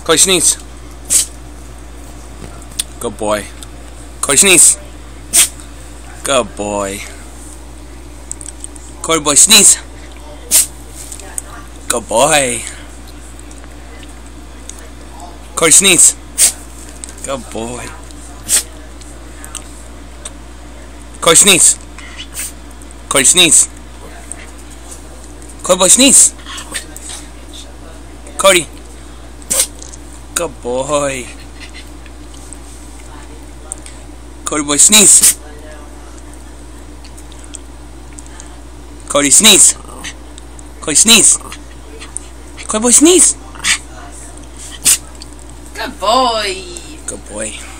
Cody, sneeze. Good boy. Cody, sneeze. Good boy. Cody boy, sneeze. Good boy. Cody, sneeze. Good boy. Cody, sneeze. Cody, sneeze. Cody boy, sneeze. Cody. Good boy. Cody boy, sneeze. Cody, sneeze. Cody, sneeze. Cody boy, sneeze. Good boy. Good boy.